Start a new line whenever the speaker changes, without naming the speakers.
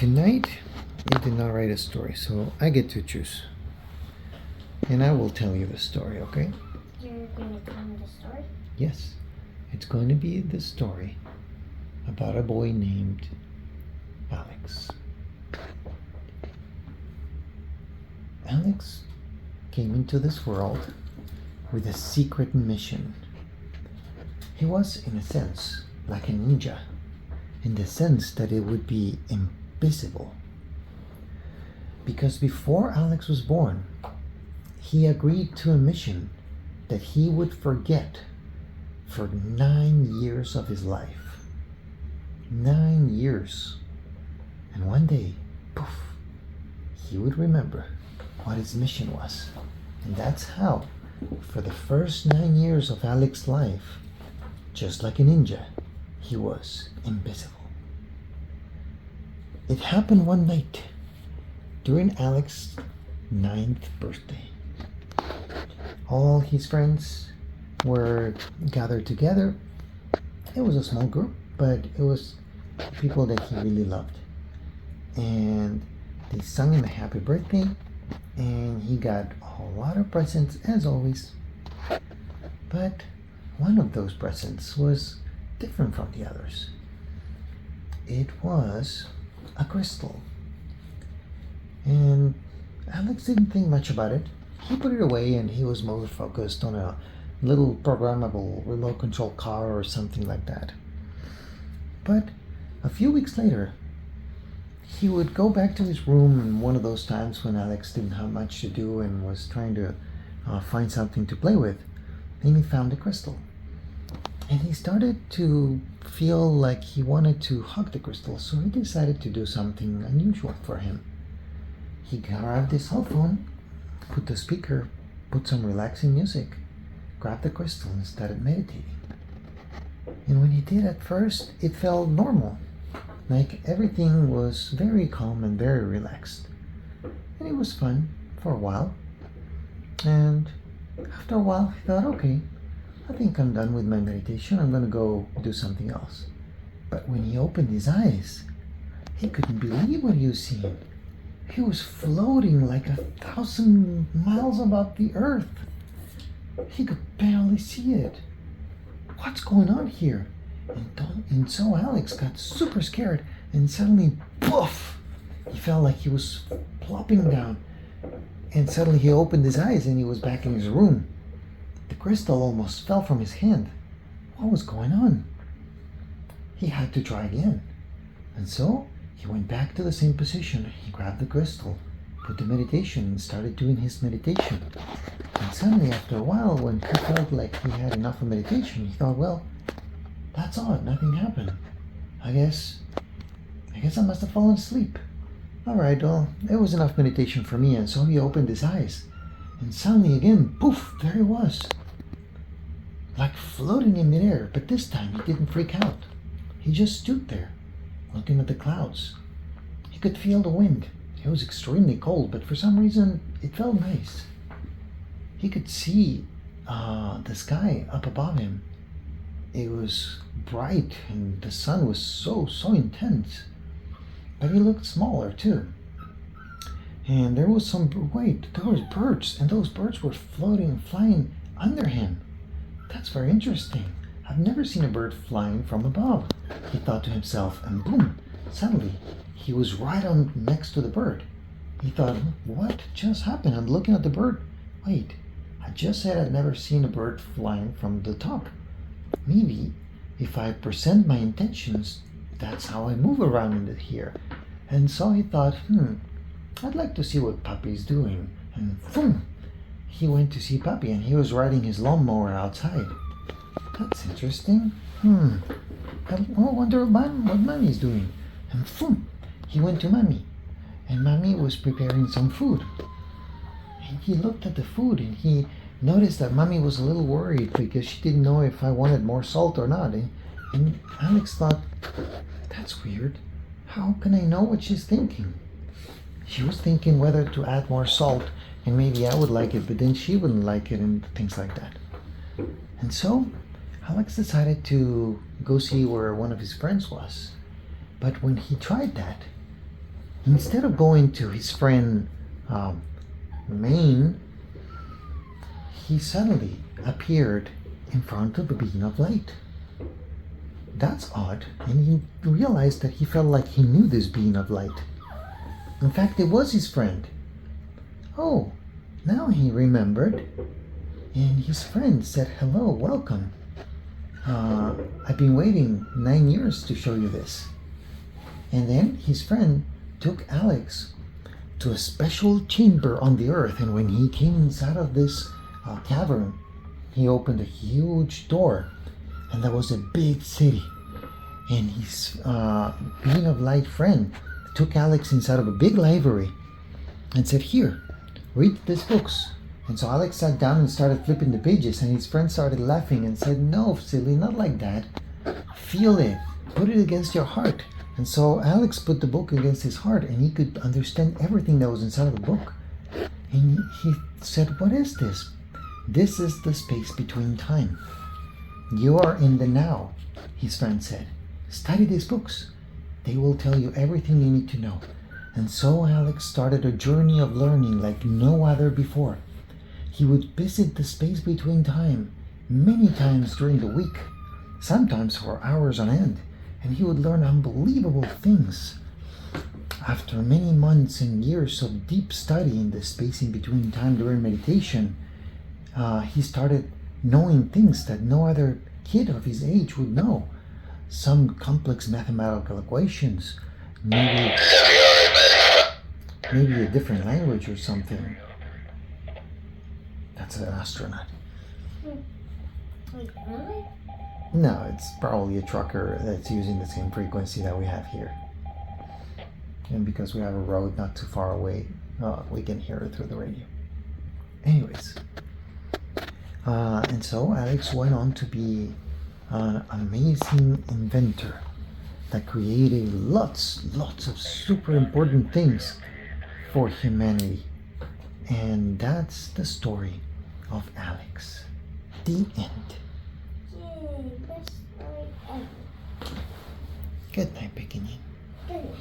Tonight, you did not write a story, so I get to choose. And I will tell you the story, okay?
You're going to tell me the story?
Yes. It's going to be the story about a boy named Alex. Alex came into this world with a secret mission. He was, in a sense, like a ninja, in the sense that it would be invisible. Because before Alex was born, he agreed to a mission that he would forget for 9 years of his life. 9 years. And one day, poof, he would remember what his mission was. And that's how, for the first 9 years of Alex's life, just like a ninja, he was invisible. It happened one night during Alex's 9th birthday. All his friends were gathered together. It was a small group, but it was people that he really loved. And they sung him a happy birthday, and he got a lot of presents as always. But one of those presents was different from the others. It was a crystal. And Alex didn't think much about it. He put it away and he was more focused on a little programmable remote control car or something like that. But a few weeks later, he would go back to his room, and one of those times when Alex didn't have much to do and was trying to find something to play with, and he found the crystal. And he started to feel like he wanted to hug the crystal, so he decided to do something unusual for him. He grabbed his cell phone, put the speaker, put some relaxing music, grabbed the crystal and started meditating. And when he did at first, it felt normal. Like everything was very calm and very relaxed. And it was fun for a while. And after a while, he thought, okay, I think I'm done with my meditation. I'm going to go do something else. But when he opened his eyes, he couldn't believe what he was seeing. He was floating like 1,000 miles above the earth. He could barely see it. What's going on here? And so Alex got super scared, and suddenly, poof! He felt like he was plopping down. And suddenly he opened his eyes and he was back in his room. The crystal almost fell from his hand. What was going on? He had to try again. And so he went back to the same position. He grabbed the crystal, put the meditation, and started doing his meditation. And suddenly, after a while, when he felt like he had enough of meditation, he thought, well, that's odd, nothing happened. I guess I must have fallen asleep. All right, well, it was enough meditation for me. And so he opened his eyes. And suddenly again, poof, there he was. Like floating in midair, but this time he didn't freak out. He just stood there, looking at the clouds. He could feel the wind. It was extremely cold, but for some reason, it felt nice. He could see the sky up above him. It was bright, and the sun was so intense. But he looked smaller, too. And there was there was birds, and those birds were floating and flying under him. That's very interesting. I've never seen a bird flying from above, he thought to himself, and boom, suddenly he was right on next to the bird. He thought, what just happened? I'm looking at the bird. Wait, I just said I'd never seen a bird flying from the top. Maybe if I present my intentions, that's how I move around in here. And so he thought, I'd like to see what Puppy's doing. And boom, he went to see Puppy, and he was riding his lawnmower outside. That's interesting. I wonder what Mommy's doing. And boom, he went to Mommy, and Mommy was preparing some food. And he looked at the food, and he noticed that Mommy was a little worried because she didn't know if I wanted more salt or not. And Alex thought, that's weird. How can I know what she's thinking? She was thinking whether to add more salt, and maybe I would like it, but then she wouldn't like it, and things like that. And so Alex decided to go see where one of his friends was. But when he tried that, Instead of going to his friend Maine, he suddenly appeared in front of the beacon of light. That's odd, and he realized that he felt like he knew this being of light. In fact, it was his friend. Oh, now he remembered, and his friend said, "Hello, welcome. I've been waiting 9 years to show you this." And then his friend took Alex to a special chamber on the earth, and when he came inside of this cavern, he opened a huge door, and there was a big city. And his being of light friend took Alex inside of a big library and said, "Here, read these books." And so Alex sat down and started flipping the pages, and his friend started laughing and said, "No, silly, not like that. Feel it. Put it against your heart." And so Alex put the book against his heart, and he could understand everything that was inside of the book. And he said, "What is this?" "This is the space between time. You are in the now," his friend said. "Study these books. They will tell you everything you need to know." And so Alex started a journey of learning like no other before. He would visit the space between time many times during the week, sometimes for hours on end, and he would learn unbelievable things. After many months and years of deep study in the space in between time during meditation, he started knowing things that no other kid of his age would know. Some complex mathematical equations, maybe a different language or something. That's an astronaut.
Wait, really?
No, it's probably a trucker that's using the same frequency that we have here. And because we have a road not too far away, we can hear it through the radio. Anyways, and so Alex went on to be an amazing inventor that created lots of super important things for humanity. And that's the story of Alex. The end.
Yay, best story ever.
Good night, Pekinese.
Good night.